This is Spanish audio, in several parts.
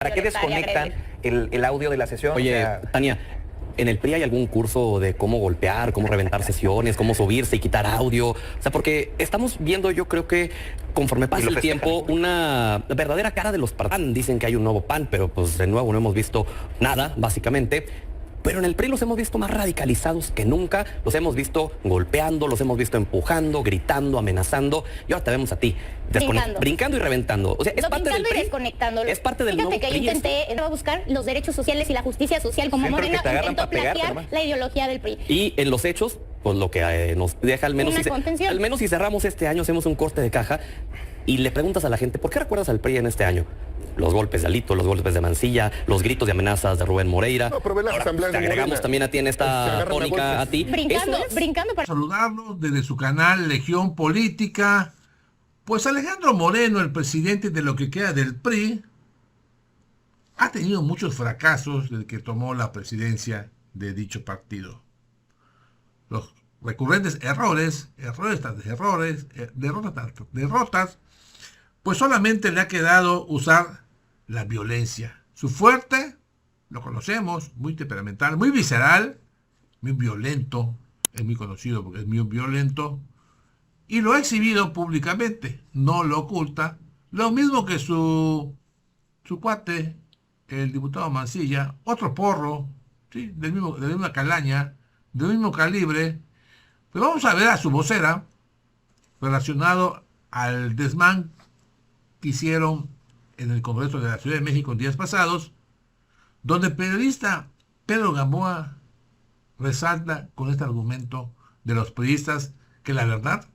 ¿Para qué desconectan el audio de la sesión? Oye, o sea, Tania, ¿en el PRI hay algún curso de cómo golpear, cómo reventar sesiones, cómo subirse y quitar audio? O sea, porque estamos viendo, yo creo que conforme pasa el tiempo, una verdadera cara de los PAN. Dicen que hay un nuevo PAN, pero pues de nuevo no hemos visto nada, básicamente. Pero en el PRI los hemos visto más radicalizados que nunca, los hemos visto golpeando, los hemos visto empujando, gritando, amenazando, y ahora te vemos a ti, brincando y reventando. O sea, es parte del PRI. Y desconectando. Es parte del nuevo Fíjate que yo PRI. intenté buscar los derechos sociales y la justicia social como Siempre Morena que te agarran intentó pa' pegarte, plagiar nomás. la ideología del PRI. Y en los hechos, pues lo que nos deja al menos, Una contención. al menos si cerramos este año, hacemos un corte de caja y le preguntas a la gente, ¿por qué recuerdas al PRI en este año? Los golpes de Alito, los golpes de Mancilla, los gritos de amenazas de Rubén Moreira. No, pero ve las Ahora, asambleas te de agregamos Morena. también a ti en Se esta agarran a tónica golpes. a ti. Brincando para... Saludarlo desde su canal Legión Política. Pues Alejandro Moreno, el presidente de lo que queda del PRI, ha tenido muchos fracasos desde que tomó la presidencia de dicho partido. Los recurrentes errores tras errores, derrotas tras derrotas, pues solamente le ha quedado usar la violencia. Su fuerte, lo conocemos, muy temperamental, muy visceral, muy violento, es muy conocido porque es muy violento, y lo ha exhibido públicamente, no lo oculta, lo mismo que su cuate, el diputado Mancilla, otro porro, ¿sí? de la misma calaña, del mismo calibre. Pero vamos a ver a su vocera relacionado al desmán que hicieron en el Congreso de la Ciudad de México en días pasados, donde el periodista Pedro Gamboa resalta con este argumento de los periodistas que la verdad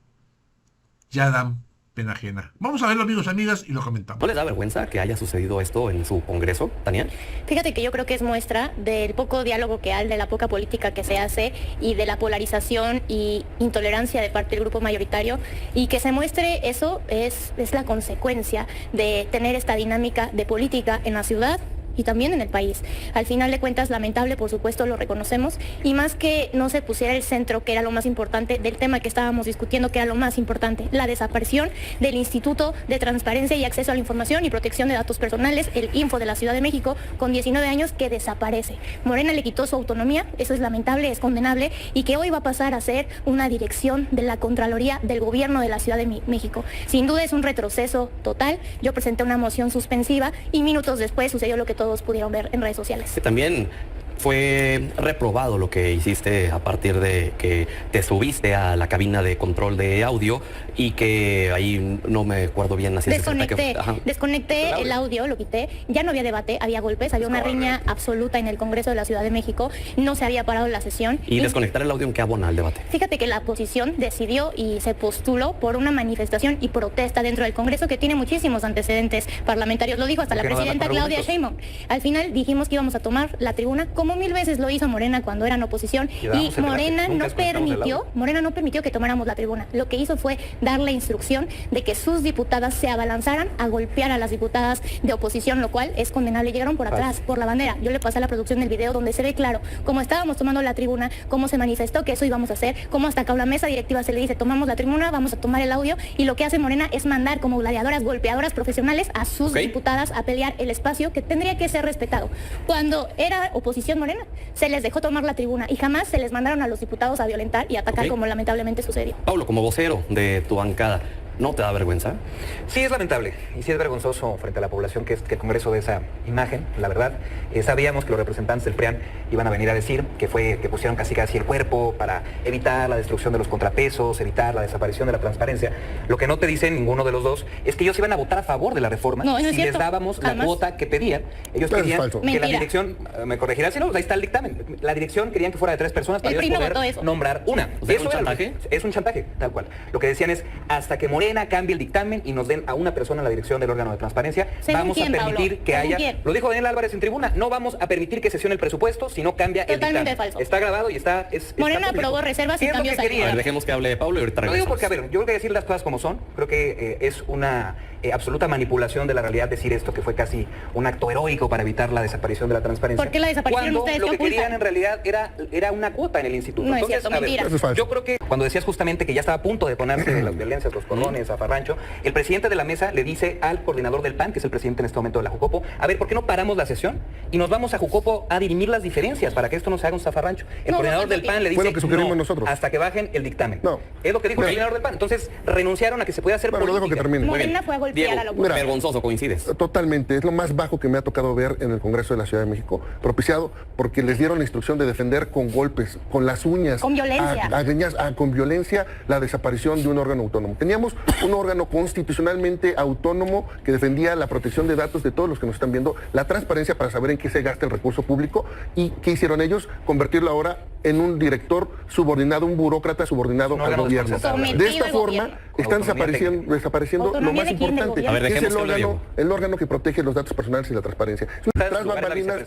ya dan pena ajena. Vamos a verlo, amigos, amigas, y lo comentamos. ¿No les da vergüenza que haya sucedido esto en su Congreso, Tania? Fíjate que yo creo que es muestra del poco diálogo que hay, de la poca política que se hace y de la polarización y intolerancia de parte del grupo mayoritario, y que se muestre eso es la consecuencia de tener esta dinámica de política en la ciudad y también en el país. Al final de cuentas, lamentable, por supuesto, lo reconocemos, y más que no se pusiera el centro, que era lo más importante, del tema que estábamos discutiendo, que era lo más importante, la desaparición del Instituto de Transparencia y Acceso a la Información y Protección de Datos Personales, el INFO de la Ciudad de México, con 19 años, que desaparece. Morena le quitó su autonomía, eso es lamentable, es condenable, y que hoy va a pasar a ser una dirección de la Contraloría del Gobierno de la Ciudad de México. Sin duda es un retroceso total. Yo presenté una moción suspensiva y minutos después sucedió lo que todos pudieron ver en redes sociales. También fue reprobado lo que hiciste a partir de que te subiste a la cabina de control de audio y que ahí no me acuerdo bien así. Desconecté el audio, lo quité, ya no había debate, había golpes, había una riña absoluta en el Congreso de la Ciudad de México, no se había parado la sesión. ¿Y desconectar el audio en qué abona al debate? Fíjate que la oposición decidió y se postuló por una manifestación y protesta dentro del Congreso que tiene muchísimos antecedentes parlamentarios, lo dijo hasta la presidenta Claudia Sheinbaum. Al final dijimos que íbamos a tomar la tribuna, como 1000 veces lo hizo Morena cuando eran oposición, y Morena no permitió que tomáramos la tribuna. Lo que hizo fue dar la instrucción de que sus diputadas se abalanzaran a golpear a las diputadas de oposición, lo cual es condenable. Llegaron por atrás, por la bandera. Yo le pasé a la producción del video donde se ve claro cómo estábamos tomando la tribuna, cómo se manifestó que eso íbamos a hacer, cómo hasta acá a la mesa directiva se le dice tomamos la tribuna, vamos a tomar el audio, y lo que hace Morena es mandar como gladiadoras, golpeadoras profesionales a sus diputadas a pelear el espacio que tendría que ser respetado. Cuando era oposición Morena, se les dejó tomar la tribuna y jamás se les mandaron a los diputados a violentar y atacar como lamentablemente sucedió. Pablo, como vocero de tu bancada, ¿no te da vergüenza? Sí, es lamentable y sí es vergonzoso frente a la población que el Congreso de esa imagen, la verdad. Sabíamos que los representantes del PRIAN iban a venir a decir que pusieron casi el cuerpo para evitar la destrucción de los contrapesos, evitar la desaparición de la transparencia. Lo que no te dicen ninguno de los dos es que ellos iban a votar a favor de la reforma si les dábamos la cuota que pedían. Ellos querían que la dirección, me corregirás si no, ahí está el dictamen, la dirección querían que fuera de 3 personas para ellos poder nombrar una. O sea, ¿es un chantaje? Es un chantaje, tal cual. Lo que decían es, hasta que Morena cambie el dictamen y nos den a una persona en la dirección del órgano de transparencia, vamos a permitir que haya... Lo dijo Daniel Álvarez en tribuna, no vamos a permitir que sesione el presupuesto si no cambia el dictamen. Falso. Está grabado y está... Morena aprobó reservas y cambios. A ver, dejemos que hable Pablo y ahorita regresamos. Lo digo porque, a ver, yo creo que decir las cosas como son, creo que es una absoluta manipulación de la realidad decir esto, que fue casi un acto heroico para evitar la desaparición de la transparencia. ¿Por qué la desaparición cuando ustedes lo que ocultan? querían en realidad era una cuota en el instituto. No Entonces, es cierto, mentira. yo creo que cuando decías justamente que ya estaba a punto de ponerse las violencias, los cordones, sesiones, zafarrancho, el presidente de la mesa le dice al coordinador del PAN, que es el presidente en este momento de la Jucopo, a ver, ¿por qué no paramos la sesión y nos vamos a Jucopo a dirimir las diferencias para que esto no se haga un zafarrancho? El coordinador del PAN le dice, fue lo que sugerimos nosotros, hasta que bajen el dictamen. No. Es lo que dijo el coordinador del PAN. Entonces, renunciaron a que se pueda hacer política. Lo dejo que termine. Morena fue a golpear Diego, a la oposición. vergonzoso, coincides. Totalmente, es lo más bajo que me ha tocado ver en el Congreso de la Ciudad de México, propiciado porque les dieron la instrucción de defender con golpes, con las uñas, con violencia, con violencia la desaparición de un órgano autónomo. Teníamos un órgano constitucionalmente autónomo que defendía la protección de datos de todos los que nos están viendo, la transparencia para saber en qué se gasta el recurso público, y ¿qué hicieron ellos? Convertirlo ahora en un director subordinado, un burócrata subordinado al gobierno. De esta forma están desapareciendo lo más importante, que es el órgano que protege los datos personales y la transparencia. Tras bambalinas,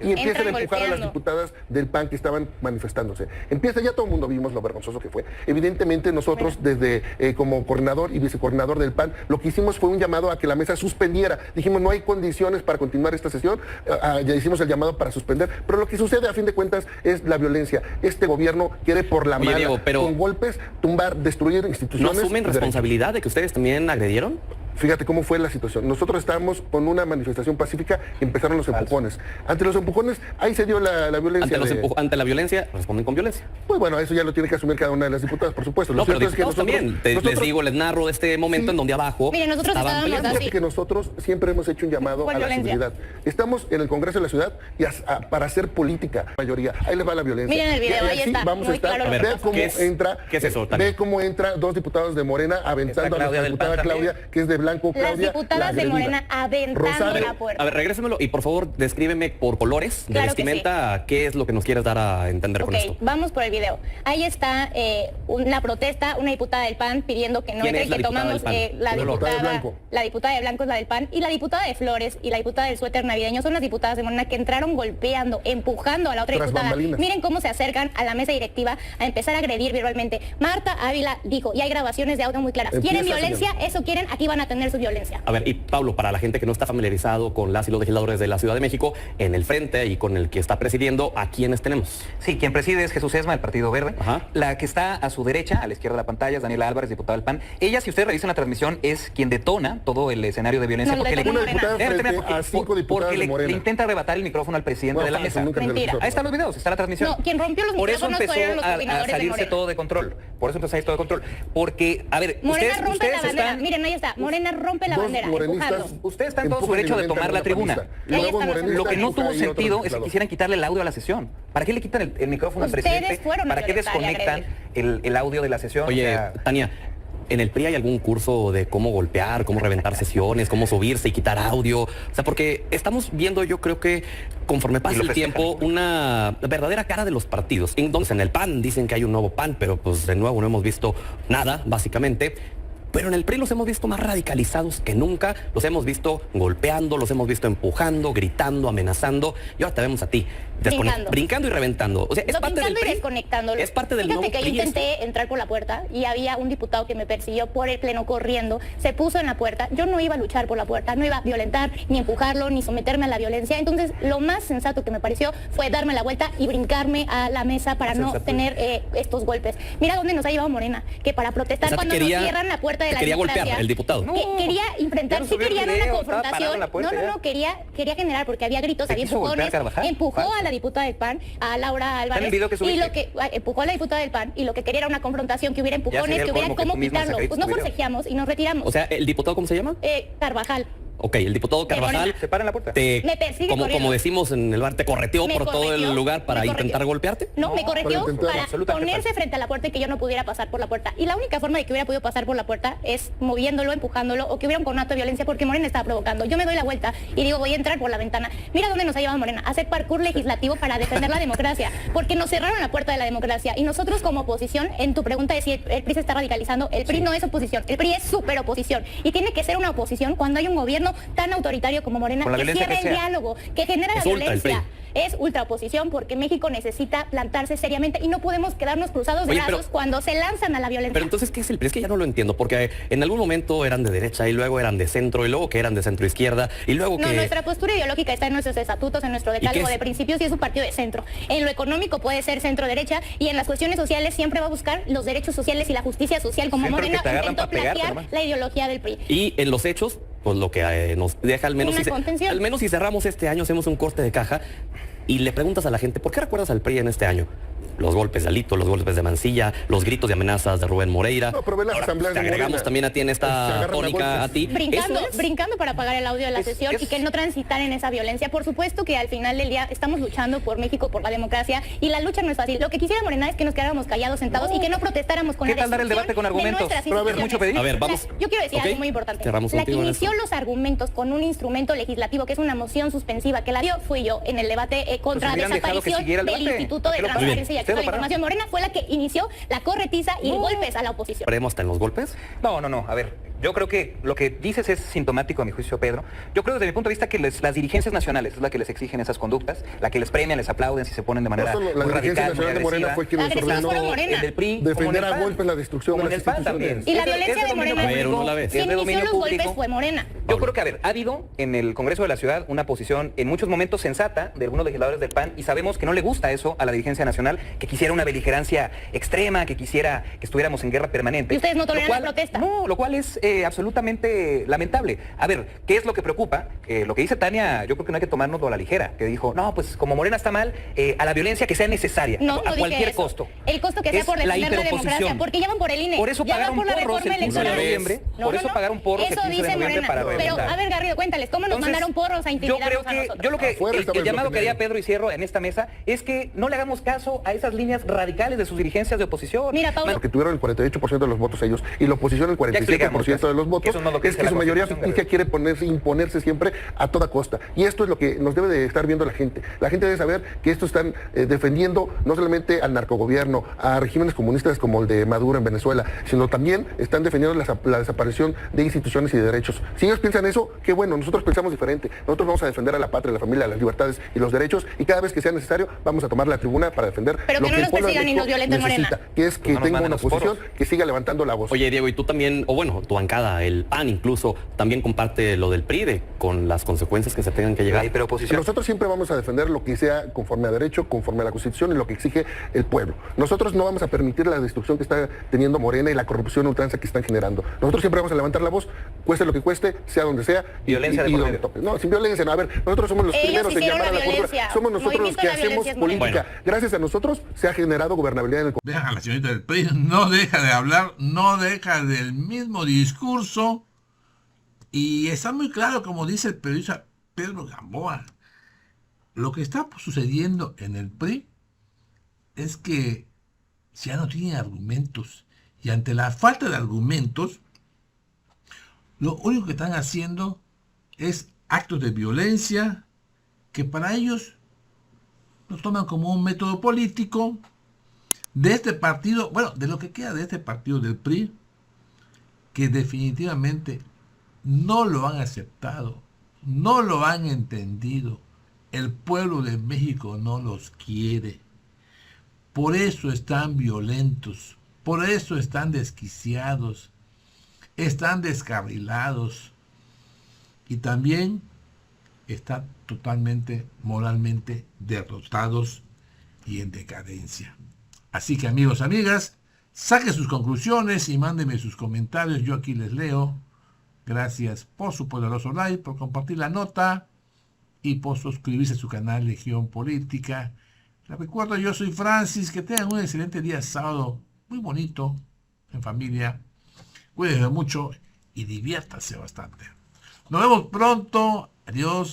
y empiezan a empujar a las diputadas del PAN que estaban manifestándose. Empieza, ya todo el mundo vimos lo vergonzoso que fue. Evidentemente nosotros desde como coordinador y vicecoordinador del PAN, lo que hicimos fue un llamado a que la mesa suspendiera. Dijimos, no hay condiciones para continuar esta sesión, ya hicimos el llamado para suspender, pero lo que sucede a fin de cuentas es la violencia. Este gobierno quiere por la mala, Diego, pero con golpes, tumbar, destruir instituciones. ¿No asumen responsabilidad de que ustedes también agredieron? Fíjate cómo fue la situación. Nosotros estábamos con una manifestación pacífica y empezaron los empujones. Ante los empujones, ahí se dio la violencia. Ante la violencia, responden con violencia. Pues bueno, eso ya lo tiene que asumir cada una de las diputadas, por supuesto. No, pero diputados también. Les digo, les narro este momento en donde abajo... Mire, nosotros estábamos así. Que nosotros siempre hemos hecho un llamado a la seguridad. Estamos en el Congreso de la Ciudad y para hacer política, mayoría. Ahí les va la violencia. Miren el video, ahí está. Vamos a estar. Ve cómo entra. ¿Qué es eso? Ve cómo entra dos diputados de Morena aventando a la diputada Claudia, que es de blanco. Claudia, diputadas de Morena aventando la puerta. A ver, regrésemelo y por favor descríbeme por colores de vestimenta qué es lo que nos quieres dar a entender con esto. Vamos por el video. Ahí está una protesta, una diputada del PAN pidiendo que no entre, que tomamos la diputada de blanco es la del PAN, y la diputada de Flores y la diputada del suéter navideño son las diputadas de Morena que entraron golpeando, empujando a la otra diputada. Miren cómo se acercan a la mesa directiva a empezar a agredir verbalmente. Marta Ávila dijo, y hay grabaciones de audio muy claras, ¿quieren violencia? Eso quieren, aquí van a tener su violencia. A ver, y Pablo, para la gente que no está familiarizado con las y los legisladores de la Ciudad de México, en el frente y con el que está presidiendo, ¿a quiénes tenemos? Sí, quien preside es Jesús Esma, del Partido Verde. Ajá. La que está a su derecha, a la izquierda de la pantalla, es Daniela Álvarez, diputada del PAN. Ella, si ustedes revisan la transmisión, es quien detona todo el escenario de violencia. No, porque le intenta arrebatar el micrófono al presidente de la mesa. Mentira. Ahí están los videos, está la transmisión. No, quien rompió los micrófonos fueron los coordinadores a salirse todo de control. Por eso empezó a salir todo de control. Porque, a ver, Morena rompe la bandera. Miren, ahí está. Morena rompe la bandera, empujando. Ustedes están en todo su derecho de tomar la tribuna. Lo que no tuvo sentido es que quisieran quitarle el audio a la sesión. ¿Para qué le quitan el micrófono al presidente? ¿Para qué desconectan el audio de la sesión? Oye, Tania, ¿en el PRI hay algún curso de cómo golpear, cómo reventar sesiones, cómo subirse y quitar audio? O sea, porque estamos viendo, yo creo que conforme pasa el tiempo, una verdadera cara de los partidos. Entonces, en el PAN dicen que hay un nuevo PAN, pero pues de nuevo no hemos visto nada, básicamente. Pero en el PRI los hemos visto más radicalizados que nunca, los hemos visto golpeando, los hemos visto empujando, gritando, amenazando, y ahora te vemos a ti, brincando y reventando. O sea, es parte del PRI. Y desconectándolo. Es parte del nuevo PRI. Fíjate que yo intenté entrar por la puerta y había un diputado que me persiguió por el pleno corriendo, se puso en la puerta. Yo no iba a luchar por la puerta, no iba a violentar, ni empujarlo, ni someterme a la violencia. Entonces, lo más sensato que me pareció fue darme la vuelta y brincarme a la mesa para no tener estos golpes. Mira dónde nos ha llevado Morena, que para protestar cuando nos cierran la puerta de la quería golpear el diputado. Quería enfrentar, sí querían una confrontación. Quería generar, porque había gritos, había empujones. Empujó a la diputada del PAN, a Laura Álvarez, y lo que empujó a la diputada del PAN, y lo que quería era una confrontación, que hubiera empujones, que hubiera cómo quitarlo. Pues no forcejeamos y nos retiramos. O sea, ¿el diputado cómo se llama? Carvajal. Ok, el diputado Carvajal se para en la puerta. Me persigue como decimos en el bar, te correteó por todo el lugar para intentar golpearte. No, me correteó para ponerse frente a la puerta y que yo no pudiera pasar por la puerta. Y la única forma de que hubiera podido pasar por la puerta es moviéndolo, empujándolo, o que hubiera un conato de violencia, porque Morena estaba provocando. Yo me doy la vuelta y digo, voy a entrar por la ventana. Mira dónde nos ha llevado Morena, a hacer parkour legislativo para defender la democracia, porque nos cerraron la puerta de la democracia. Y nosotros como oposición, en tu pregunta de si el PRI se está radicalizando, el PRI no es oposición, el PRI es superoposición. Y tiene que ser una oposición cuando hay un gobierno gobierno tan autoritario como Morena, Con la que violencia cierra que el sea. diálogo, que genera la Es ultra el violencia. PRI. Es ultraoposición porque México necesita plantarse seriamente y no podemos quedarnos cruzados de Oye, pero- brazos cuando se lanzan a la violencia. Pero entonces, ¿qué es el PRI? Es que ya no lo entiendo, porque en algún momento eran de derecha y luego eran de centro y luego que eran de centro izquierda y luego No, que... nuestra postura ideológica está en nuestros estatutos, en nuestro decálogo es? de principios y es un partido de centro. En lo económico puede ser centro-derecha y en las cuestiones sociales siempre va a buscar los derechos sociales y la justicia social, como Centro que Morena te agarran intentó pa' pegarte, platear nomás. la ideología del PRI. Y en los hechos, pues lo que nos deja al menos, Una contención. al menos si cerramos este año, hacemos un corte de caja y le preguntas a la gente, ¿por qué recuerdas al PRI en este año? Los golpes de Alito, los golpes de Mancilla, los gritos de amenazas de Rubén Moreira. No, pero ve las Ahora, asambleas te de agregamos Morena. también a ti en Se esta agarran a tónica a golpes. ti. Brincando, Eso es. brincando para apagar el audio de la sesión y que no transitar en esa violencia. Por supuesto que al final del día estamos luchando por México, por la democracia y la lucha no es fácil. Lo que quisiera Morena es que nos quedáramos callados, sentados y que no protestáramos con ¿Qué la tal dar el destrucción debate con de argumentos? nuestras Pero a ver, instituciones. mucho pedir. A ver, O sea, vamos. yo quiero decir Ok. algo muy importante. Cerramos La que contigo en inició esto. los argumentos con un instrumento legislativo, que es una moción suspensiva, que la dio fui yo en el debate contra Pues hubieran dejado que desaparición siguiera el del debate. Instituto de ¿Qué lo pararon? Transparencia y Acceso a la ¿Qué lo pararon? Información. Morena fue la que inició la corretiza y golpes a la oposición. ¿Supremo hasta en los golpes? No, a ver, yo creo que lo que dices es sintomático a mi juicio, Pedro. Yo creo desde mi punto de vista que las dirigencias nacionales es la que les exigen esas conductas, la que les premian, les aplauden si se ponen de manera No solo la muy dirigencia radical, muy nacional de Morena agresiva. fue quien La les agresión ordenó fue Morena. El del PRI, como defender en el a PAN. golpes la destrucción Como de en las el PAN también. instituciones. Y la Es de- violencia es de de dominio Morena. A ver, uno la vez. es Quien de inició dominio los golpes público. fue Morena. Yo creo que, a ver, ha habido en el Congreso de la Ciudad una posición en muchos momentos sensata de algunos legisladores del PAN y sabemos que no le gusta eso a la dirigencia nacional, que quisiera una beligerancia extrema, que quisiera que estuviéramos en guerra permanente. ¿Y ustedes no Lo toleran cual- la protesta? No, lo cual es absolutamente lamentable. A ver, ¿qué es lo que preocupa? Lo que dice Tania, yo creo que no hay que tomárnoslo a la ligera, que dijo, no, pues como Morena está mal, a la violencia que sea necesaria, No, a no dije cualquier eso. costo. El costo que sea Es por la defender la hiperoposición. democracia, porque ya van por el INE. Por eso ya van pagaron por la porros reforma el 15 de electoral. noviembre, por eso pagaron porros el Eso 15 de dice noviembre Morena. para Pero, reventar. a ver, Garrido, cuéntales, ¿cómo nos Entonces, mandaron porros a yo intimidarnos creo a que, nosotros? yo lo que Afuera estaba el el llamado que haría primero. Pedro y cierro en esta mesa es que no le hagamos caso a esas líneas radicales de sus dirigencias de oposición. Mira, Pablo, Porque tuvieron el 48% de los votos ellos y la oposición el 47% de los votos, que eso no es lo que es dice que la su mayoría Constitución, ficticia quiere imponerse siempre a toda costa. Y esto es lo que nos debe de estar viendo la gente. La gente debe saber que esto están defendiendo no solamente al narcogobierno, a regímenes comunistas como el de Maduro en Venezuela, sino también están defendiendo la desaparición de instituciones y de derechos. Si ellos piensan eso, qué bueno, nosotros pensamos diferente. Nosotros vamos a defender a la patria, a la familia, a las libertades y los derechos y cada vez que sea necesario vamos a tomar la tribuna para defender Pero lo que no que nos el pueblo de persigan ni nos México violenten, Morena. necesita, que es que Pues no nos tenga manden una los oposición porros. que siga levantando la voz. Oye, Diego, y tú también, o bueno, tu bancada, el PAN incluso, también comparte lo del PRI con las consecuencias que se tengan que llegar. La hiperoposición. Nosotros siempre vamos a defender lo que sea conforme a derecho, conforme a la Constitución y lo que exige el pueblo. Nosotros no vamos a permitir la destrucción que está teniendo Morena y la corrupción ultranza que están generando. Nosotros siempre vamos a levantar la voz, cueste lo que cueste, sea donde sea. Violencia de y por donde medio. tope. No, sin violencia, no. A ver, nosotros somos los Ellos primeros en hicieron llamar a la la cordura. violencia. Somos nosotros los Movimiento que de la hacemos violencia es Morena. política. Gracias a nosotros se ha generado gobernabilidad en el Vean a la señorita del PRI, no deja de hablar, no deja del mismo discurso y está muy claro, como dice el periodista Pedro Gamboa, lo que está sucediendo en el PRI es que ya no tienen argumentos y ante la falta de argumentos, lo único que están haciendo es actos de violencia que para ellos lo toman como un método político de este partido, bueno, de lo que queda de este partido del PRI, que definitivamente no lo han aceptado, no lo han entendido. El pueblo de México no los quiere. Por eso están violentos, por eso están desquiciados, están descarrilados y también están totalmente moralmente derrotados y en decadencia. Así que amigos, amigas, saquen sus conclusiones y mándenme sus comentarios. Yo aquí les leo. Gracias por su poderoso like, por compartir la nota y por suscribirse a su canal Legión Política. Les recuerdo, yo soy Francis. Que tengan un excelente día sábado, muy bonito, en familia. Cuídense mucho y diviértanse bastante. Nos vemos pronto. Adiós.